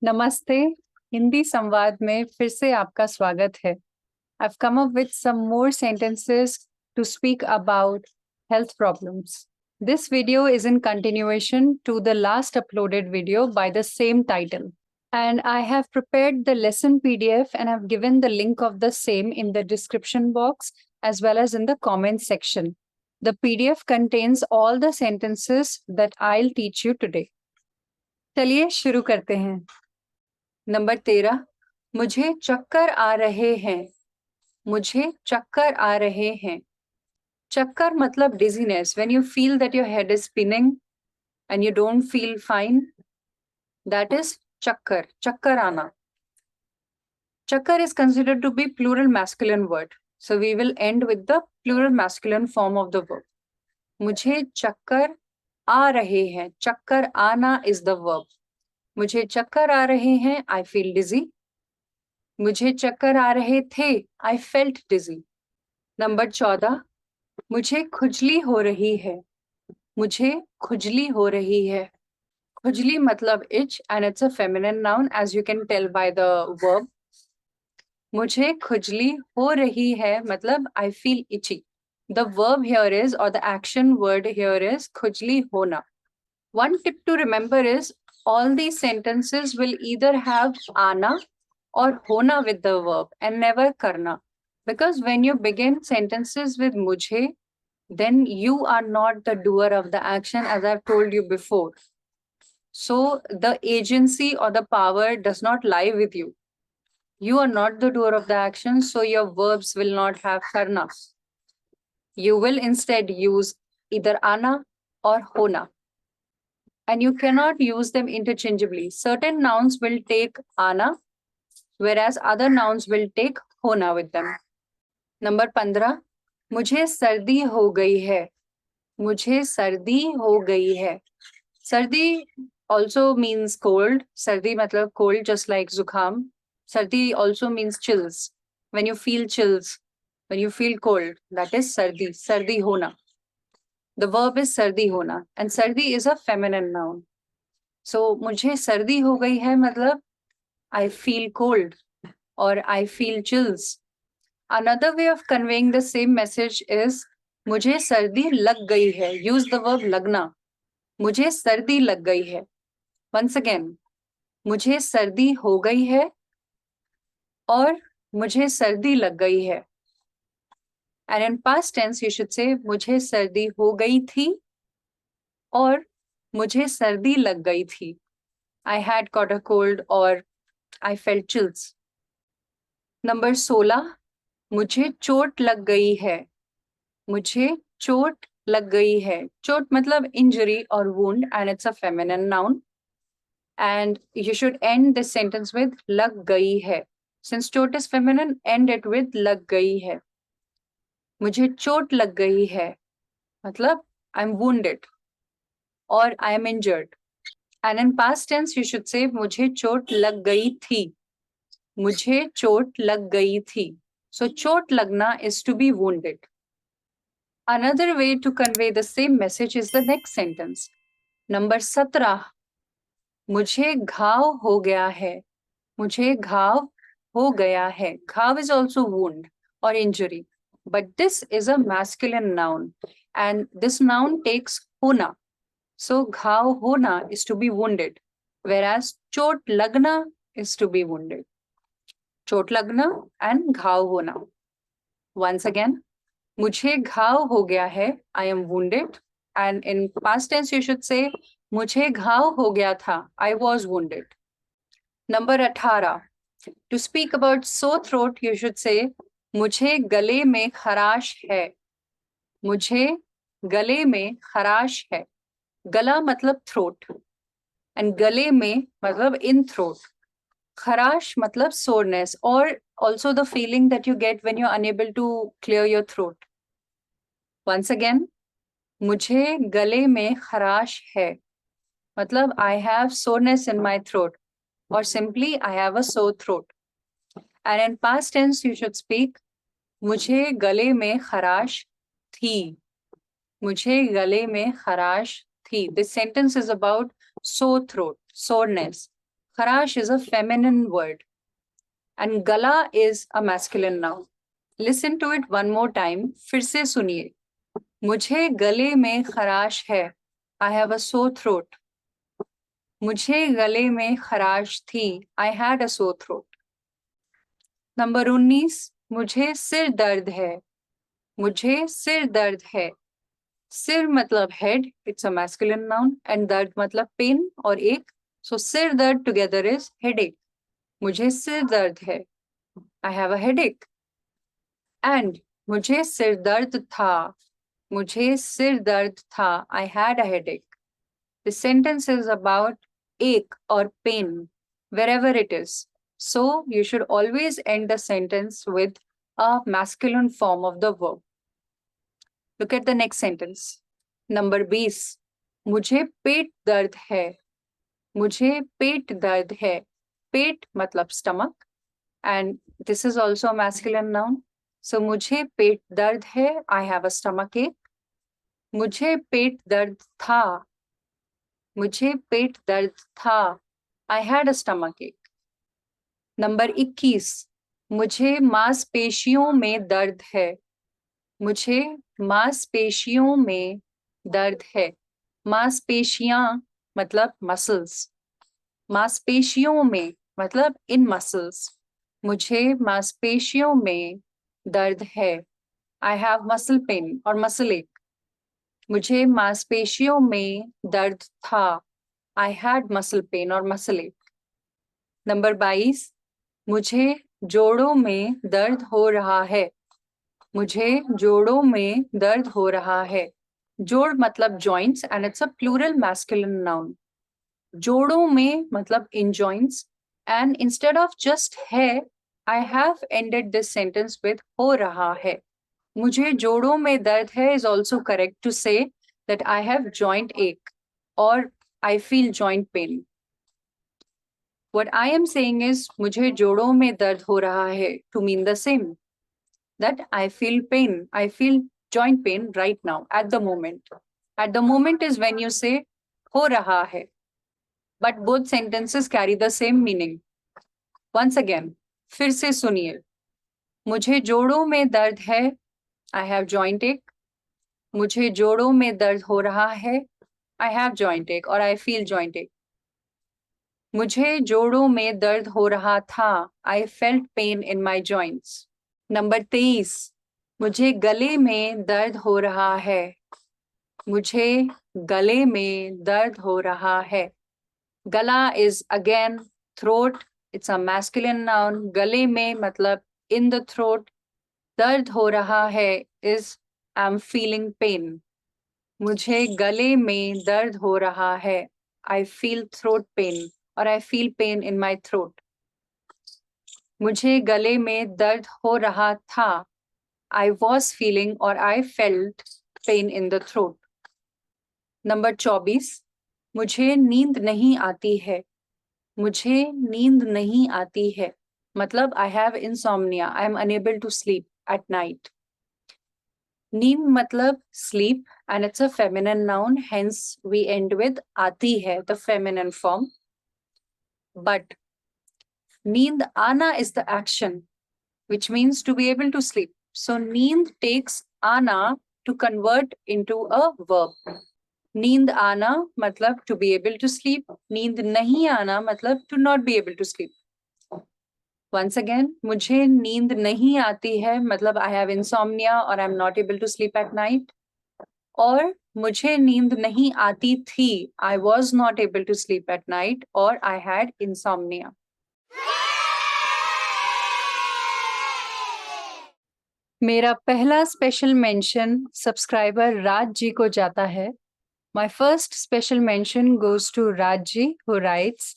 नमस्ते। हिंदी संवाद में फिर से आपका स्वागत है। I've come up with some more sentences to speak about health problems. This video is in continuation to the last uploaded video by the same title. And I have prepared the lesson PDF and I've given the link of the same in the description box as well as in the comment section. The PDF contains all the sentences that I'll teach you today. चलिए शुरू करते हैं। Number 13, मुझे चक्कर आ रहे हैं। मुझे चक्कर आ रहे हैं। चक्कर मतलब dizziness, when you feel that your head is spinning and you don't feel fine, that is chakkar, chakkar aana. Chakkar is considered to be plural masculine word, so we will end with the plural masculine form of the verb. मुझे चक्कर आ रहे हैं, चक्कर आना is the verb. मुझे चक्कर आ रहे हैं, I feel dizzy. मुझे चक्कर आ रहे थे, I felt dizzy. नंबर 14, मुझे खुजली हो रही है। मुझे खुजली हो रही है। खुजली मतलब itch and it's a feminine noun as you can tell by the verb. मुझे खुजली हो रही है मतलब I feel itchy. The verb here is or the action word here is खुजली होना. One tip to remember is all these sentences will either have आना or hona with the verb and never karna. Because when you begin sentences with mujhe, then you are not the doer of the action, as I've told you before. So the agency or the power does not lie with you. You are not the doer of the action, so your verbs will not have karna. You will instead use either ana or hona. And you cannot use them interchangeably. Certain nouns will take ana, whereas other nouns will take hona with them. Number 15, मुझे सर्दी हो गई है। मुझे सर्दी हो गई है। सर्दी also means cold. सर्दी मतलब cold, just like जुखाम. सर्दी also means chills. When you feel chills, when you feel cold, that is सर्दी, सर्दी होना. The verb is सर्दी होना, and सर्दी is a feminine noun. So मुझे सर्दी हो गई है मतलब I feel cold or I feel chills. Another way of conveying the same message is मुझे सर्दी लग गई है. Use the verb लगना. मुझे सर्दी लग गई है. Once again, मुझे सर्दी हो गई है और मुझे सर्दी लग गई है. And in past tense, you should say मुझे सर्दी हो गई थी और मुझे सर्दी लग गई थी. I had caught a cold or I felt chills. Number 16, मुझे चोट लग गई है. मुझे चोट लग गई है. चोट मतलब injury or wound and it's a feminine noun. And you should end this sentence with लग गई है. Since चोट is feminine, end it with लग गई है. मुझे चोट लग गई है मतलब I'm wounded or I am injured. And in past tense, you should say मुझे चोट लग गई थी. मुझे चोट लग गई थी. So चोट लगना is to be wounded. Another way to convey the same message is the next sentence. Number 17, मुझे घाव हो गया है. मुझे घाव हो गया है. घाव is also wound or injury. But this is a masculine noun and this noun takes hona. So घाव होना is to be wounded, whereas चोट लगना is to be wounded. चोट लगना and घाव होना. Once again, मुझे घाव हो गया है, I am wounded. And in past tense, you should say मुझे घाव हो गया था, I was wounded. Number 18, to speak about sore throat, you should say मुझे गले में खराश है. मुझे गले में खराश है. गला मतलब throat and गले में मतलब in throat. खराश मतलब soreness or also the feeling that you get when you're unable to clear your throat. Once again, मुझे गले में खराश है मतलब I have soreness in my throat or simply I have a sore throat. And in past tense, you should speak मुझे गले में खराश थी. मुझे गले में खराश थी. This sentence is about sore throat, soreness. Kharash is a feminine word and gala is a masculine noun. Listen to it one more time. फिर से सुनिए. मुझे गले में खराश है. I have a sore throat. मुझे गले में खराश थी. I had a sore throat. Number 19. मुझे सिर दर्द है. मुझे सिर दर्द है. सिर मतलब head, it's a masculine noun, and दर्द मतलब पेन और एक. सो सिर दर्द टुगेदर इज हेडेक. मुझे सिर दर्द है. I have a headache. And मुझे सिर दर्द था. मुझे सिर दर्द था. I had a headache. The sentence is about ache or pain wherever it is. So you should always end the sentence with a masculine form of the verb. Look at the next sentence. Number 20. मुझे पेट दर्द है. मुझे पेट दर्द है. पेट मतलब stomach and this is also a masculine noun. So मुझे पेट दर्द है. I have a stomach ache. मुझे पेट दर्द था. मुझे पेट दर्द था. I had a stomach ache. Number 21. मुझे मांसपेशियों में दर्द है. मुझे मांसपेशियों में दर्द है. मांसपेशियां मतलब मसल्स. मांसपेशियों में मतलब इन मसल्स. मुझे मांसपेशियों में दर्द है. आई हैव मसल पेन और मसल एक. मुझे मांसपेशियों में दर्द था. आई हैड मसल पेन और मसल एक. नंबर 22. मुझे जोड़ों में दर्द हो रहा है. मुझे जोड़ों में दर्द हो रहा है. जोड़ मतलब joints and it's a plural masculine noun. जोड़ों में मतलब in joints and instead of just है, I have ended this sentence with हो रहा है. मुझे जोड़ों में दर्द है is also correct to say that I have joint ache or I feel joint pain. What I am saying is मुझे जोड़ों में दर्द हो रहा है to mean the same. That I feel pain. I feel joint pain right now at the moment. At the moment is when you say हो रहा है. But both sentences carry the same meaning. Once again, फिर से सुनिए. मुझे जोड़ों में दर्द है. I have joint ache. मुझे जोड़ों में दर्द हो रहा है. I have joint ache or I feel joint ache. मुझे जोड़ों में दर्द हो रहा था. I felt pain in my joints. Number 23. मुझे गले में दर्द हो रहा है. मुझे गले में दर्द हो रहा है. गला is again throat. It's a masculine noun. गले में मतलब in the throat. दर्द हो रहा है is I'm feeling pain. मुझे गले में दर्द हो रहा है. I feel throat pain or I feel pain in my throat. मुझे गले में दर्द हो रहा था. I was feeling or I felt pain in the throat. Number 24. मुझे नींद नहीं आती है. मुझे नींद नहीं आती है. मतलब I have insomnia. I am unable to sleep at night. नींद मतलब sleep and it's a feminine noun. Hence we end with आती है, the feminine form. But नींद आना is the action, which means to be able to sleep. So नींद takes आना to convert into a verb. नींद आना मतलब to be able to sleep. नींद नहीं आना मतलब to not be able to sleep. Once again, मुझे नींद नहीं आती है मतलब I have insomnia or I'm not able to sleep at night. और मुझे नींद नहीं आती थी. I was not able to sleep at night or I had insomnia. मेरा पहला special mention subscriber Raj ji को जाता है. My first special mention goes to Rajji, who writes,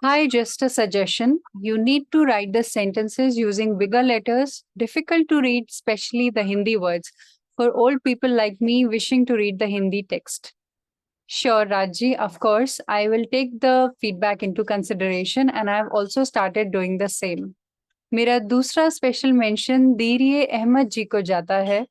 Hi, just a suggestion. You need to write the sentences using bigger letters, difficult to read, especially the Hindi words, for old people like me wishing to read the Hindi text. Sure, Rajji, of course, I will take the feedback into consideration and I have also started doing the same. मेरा दूसरा special mention दीरिये Ahmad जी को जाता है.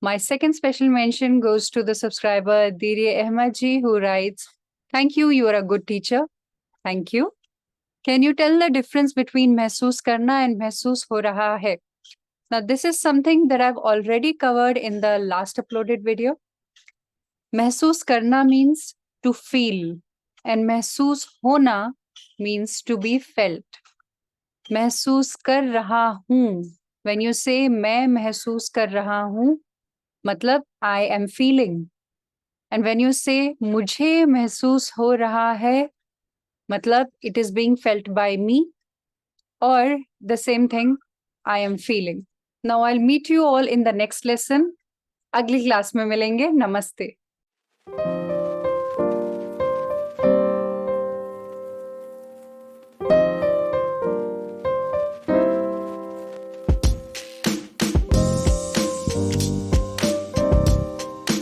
My second special mention goes to the subscriber Diriye Ahmed ji, who writes, Thank you, you are a good teacher. Thank you. Can you tell the difference between महसूस करना and महसूस हो रहा है? Now, this is something that I've already covered in the last uploaded video. महसूस करना means to feel and महसूस होना means to be felt. महसूस कर रहा हूँ. When you say मैं महसूस कर रहा हूँ, मतलब I am feeling. And when you say मुझे महसूस हो रहा है, मतलब it is being felt by me, or the same thing, I am feeling. Now I'll meet you all in the next lesson. अगली क्लास में मिलेंगे. नमस्ते.